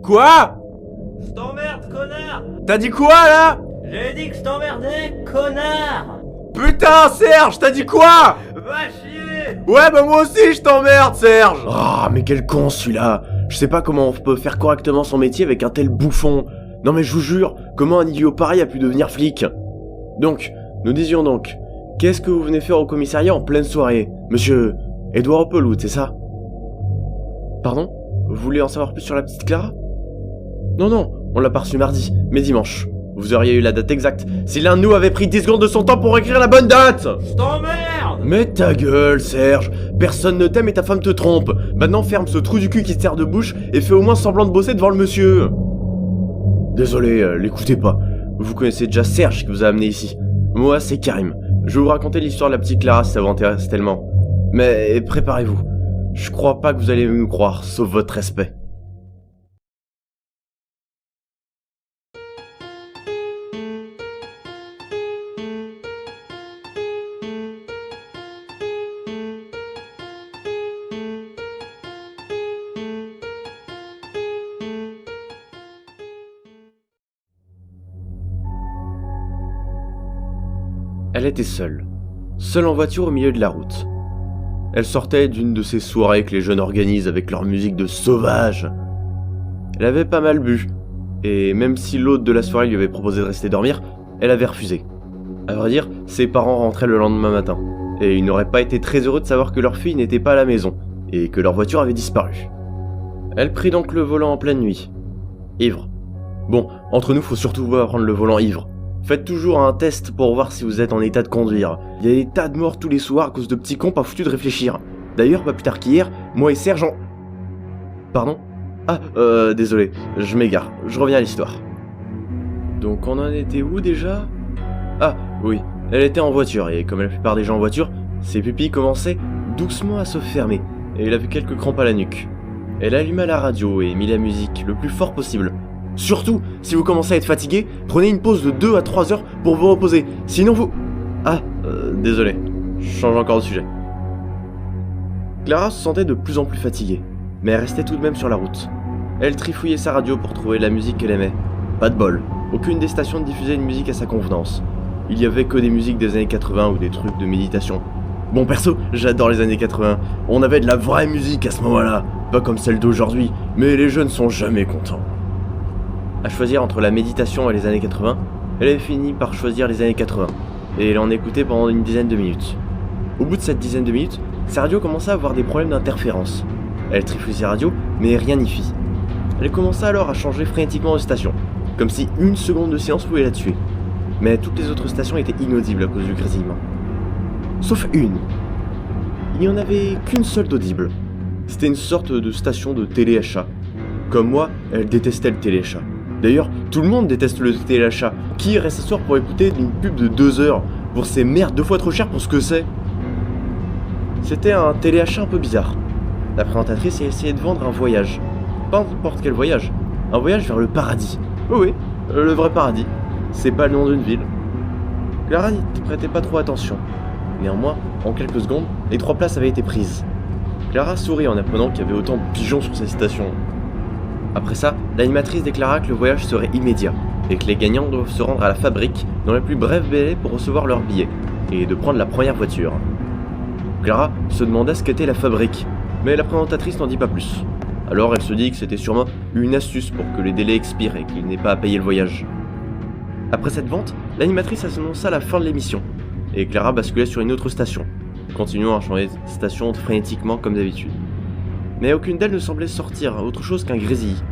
Quoi? Je t'emmerde, connard! T'as dit quoi là? J'ai dit que je t'emmerdais, connard! Putain Serge, t'as dit quoi? Va chier! Ouais bah moi aussi je t'emmerde Serge. Ah mais quel con celui-là. Je sais pas comment on peut faire correctement son métier avec un tel bouffon. Non mais je vous jure, comment un idiot pareil a pu devenir flic? Donc, nous disions donc, qu'est-ce que vous venez faire au commissariat en pleine soirée? Monsieur Edouard Opelout, c'est ça? Pardon? Vous voulez en savoir plus sur la petite Clara? Non, on l'a pas reçu mardi, mais dimanche. Vous auriez eu la date exacte si l'un de nous avait pris 10 secondes de son temps pour écrire la bonne date. Je t'emmerde! Mais ta gueule, Serge. Personne ne t'aime et ta femme te trompe. Maintenant ferme ce trou du cul qui te sert de bouche et fais au moins semblant de bosser devant le monsieur. Désolé, l'écoutez pas. Vous connaissez déjà Serge qui vous a amené ici. Moi, c'est Karim. Je vais vous raconter l'histoire de la petite Clara si ça vous intéresse tellement. Mais préparez-vous. Je crois pas que vous allez nous croire, sauf votre respect. Elle était seule en voiture au milieu de la route. Elle sortait d'une de ces soirées que les jeunes organisent avec leur musique de sauvage. Elle avait pas mal bu, et même si l'hôte de la soirée lui avait proposé de rester dormir, elle avait refusé. À vrai dire, ses parents rentraient le lendemain matin, et ils n'auraient pas été très heureux de savoir que leur fille n'était pas à la maison, et que leur voiture avait disparu. Elle prit donc le volant en pleine nuit. Ivre. Bon, entre nous, faut surtout pas prendre le volant ivre. Faites toujours un test pour voir si vous êtes en état de conduire. Il y a des tas de morts tous les soirs à cause de petits cons pas foutus de réfléchir. D'ailleurs, pas plus tard qu'hier, moi et Serge en... Pardon? Ah, désolé, je m'égare, je reviens à l'histoire. Donc on en était où déjà? Ah, oui, elle était en voiture, et comme la plupart des gens en voiture, ses pupilles commençaient doucement à se fermer, et elle avait quelques crampes à la nuque. Elle alluma la radio et mit la musique le plus fort possible. Surtout, si vous commencez à être fatigué, prenez une pause de 2 à 3 heures pour vous reposer, sinon vous... Ah, désolé, je change encore de sujet. Clara se sentait de plus en plus fatiguée, mais elle restait tout de même sur la route. Elle trifouillait sa radio pour trouver la musique qu'elle aimait. Pas de bol, aucune des stations ne diffusait une musique à sa convenance. Il y avait que des musiques des années 80 ou des trucs de méditation. Bon perso, j'adore les années 80, on avait de la vraie musique à ce moment-là, pas comme celle d'aujourd'hui, mais les jeunes sont jamais contents. À choisir entre la méditation et les années 80, elle avait fini par choisir les années 80, et elle en écoutait pendant une dizaine de minutes. Au bout de cette dizaine de minutes, sa radio commença à avoir des problèmes d'interférence. Elle trifouillait ses radios, mais rien n'y fit. Elle commença alors à changer frénétiquement de station, comme si une seconde de silence pouvait la tuer. Mais toutes les autres stations étaient inaudibles à cause du grésillement. Sauf une. Il n'y en avait qu'une seule d'audible. C'était une sorte de station de téléachat. Comme moi, elle détestait le téléachat. D'ailleurs, tout le monde déteste le téléachat. Qui reste s'asseoir pour écouter une pub de 2 heures pour ces merdes 2 fois trop chères pour ce que c'est? C'était un téléachat un peu bizarre. La présentatrice essayait de vendre un voyage. Pas n'importe quel voyage. Un voyage vers le paradis. Oui, le vrai paradis. C'est pas le nom d'une ville. Clara n'y prêtait pas trop attention. Néanmoins, en quelques secondes, les 3 places avaient été prises. Clara sourit en apprenant qu'il y avait autant de pigeons sur cette station. Après ça, l'animatrice déclara que le voyage serait immédiat, et que les gagnants doivent se rendre à la fabrique dans les plus brefs délais pour recevoir leur billet, et de prendre la première voiture. Clara se demanda ce qu'était la fabrique, mais la présentatrice n'en dit pas plus. Alors elle se dit que c'était sûrement une astuce pour que les délais expirent et qu'il n'ait pas à payer le voyage. Après cette vente, l'animatrice annonça la fin de l'émission, et Clara basculait sur une autre station, continuant à changer de station frénétiquement comme d'habitude. Mais aucune d'elles ne semblait sortir autre chose qu'un grésillis.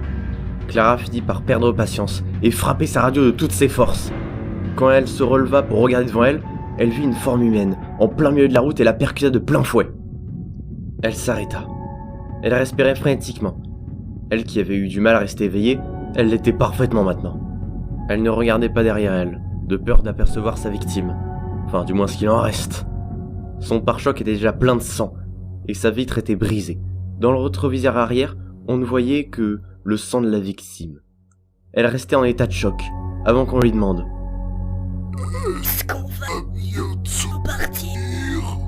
Clara finit par perdre patience et frapper sa radio de toutes ses forces. Quand elle se releva pour regarder devant elle, elle vit une forme humaine, en plein milieu de la route et la percuta de plein fouet. Elle s'arrêta. Elle respirait frénétiquement. Elle qui avait eu du mal à rester éveillée, elle l'était parfaitement maintenant. Elle ne regardait pas derrière elle, de peur d'apercevoir sa victime. Enfin, du moins ce qu'il en reste. Son pare-choc était déjà plein de sang, et sa vitre était brisée. Dans le rétroviseur arrière, on ne voyait que le sang de la victime. Elle restait en état de choc, avant qu'on lui demande. Est-ce qu'on va bientôt partir?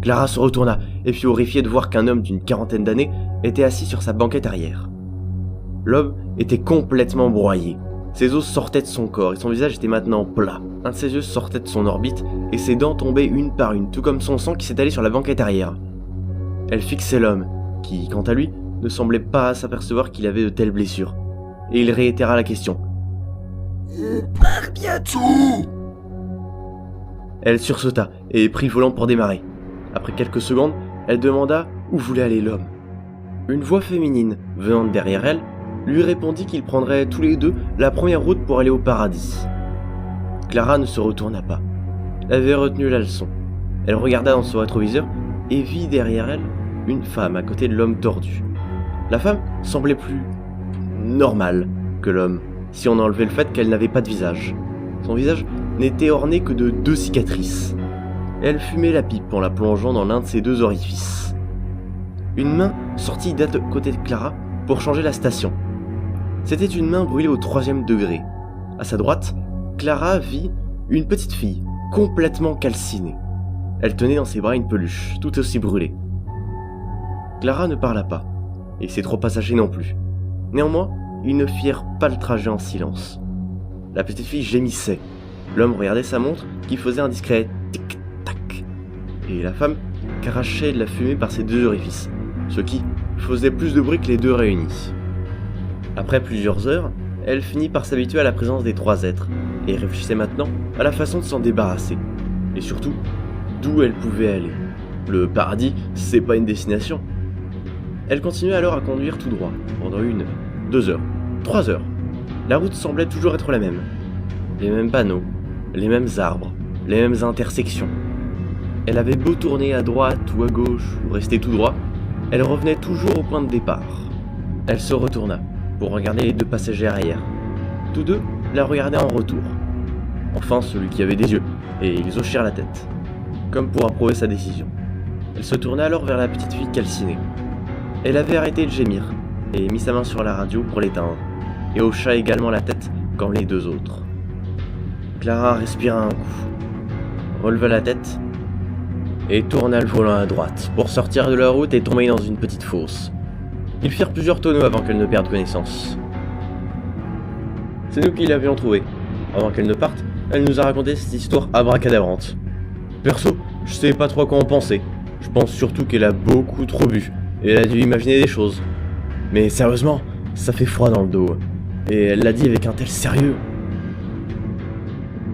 Clara se retourna, et fut horrifiée de voir qu'un homme d'une 40aine d'années était assis sur sa banquette arrière. L'homme était complètement broyé. Ses os sortaient de son corps et son visage était maintenant plat. Un de ses yeux sortait de son orbite et ses dents tombaient une par une, tout comme son sang qui s'étalait sur la banquette arrière. Elle fixait l'homme, qui, quant à lui, ne semblait pas s'apercevoir qu'il avait de telles blessures. Et il réitéra la question. On part bientôt. Elle sursauta et prit le volant pour démarrer. Après quelques secondes, elle demanda où voulait aller l'homme. Une voix féminine, venant de derrière elle, lui répondit qu'ils prendraient tous les deux la première route pour aller au paradis. Clara ne se retourna pas. Elle avait retenu la leçon. Elle regarda dans son rétroviseur et vit derrière elle une femme à côté de l'homme tordu. La femme semblait plus normale que l'homme, si on enlevait le fait qu'elle n'avait pas de visage. Son visage n'était orné que de 2 cicatrices. Elle fumait la pipe en la plongeant dans l'un de ses 2 orifices. Une main sortit d'un côté de Clara pour changer la station. C'était une main brûlée au 3e degré. À sa droite, Clara vit une petite fille, complètement calcinée. Elle tenait dans ses bras une peluche, tout aussi brûlée. Clara ne parla pas, et ses 3 passagers non plus. Néanmoins, ils ne firent pas le trajet en silence. La petite fille gémissait. L'homme regardait sa montre qui faisait un discret tic-tac. Et la femme crachait de la fumée par ses 2 orifices, ce qui faisait plus de bruit que les 2 réunis. Après plusieurs heures, elle finit par s'habituer à la présence des 3 êtres, et réfléchissait maintenant à la façon de s'en débarrasser. Et surtout, d'où elle pouvait aller. Le paradis, c'est pas une destination. Elle continuait alors à conduire tout droit, pendant 1, 2 heures, 3 heures. La route semblait toujours être la même. Les mêmes panneaux, les mêmes arbres, les mêmes intersections. Elle avait beau tourner à droite ou à gauche, ou rester tout droit, elle revenait toujours au point de départ. Elle se retourna pour regarder les 2 passagers arrière. Tous 2 la regardaient en retour. Enfin celui qui avait des yeux, et ils hochèrent la tête, comme pour approuver sa décision. Elle se tourna alors vers la petite fille calcinée. Elle avait arrêté de gémir, et mit sa main sur la radio pour l'éteindre, et hocha également la tête comme les 2 autres. Clara respira un coup, releva la tête, et tourna le volant à droite, pour sortir de la route et tomber dans une petite fosse. Ils firent plusieurs tonneaux avant qu'elle ne perde connaissance. C'est nous qui l'avions trouvée. Avant qu'elle ne parte, elle nous a raconté cette histoire abracadabrante. Perso, je sais pas trop à quoi en penser. Je pense surtout qu'elle a beaucoup trop bu, et elle a dû imaginer des choses. Mais sérieusement, ça fait froid dans le dos. Et elle l'a dit avec un tel sérieux.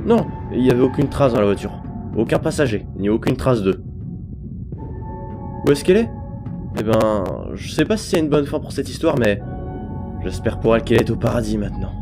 Non, il n'y avait aucune trace dans la voiture. Aucun passager, ni aucune trace d'eux. Où est-ce qu'elle est ? Eh ben, je sais pas si c'est une bonne fin pour cette histoire, mais j'espère pour elle qu'elle est au paradis maintenant.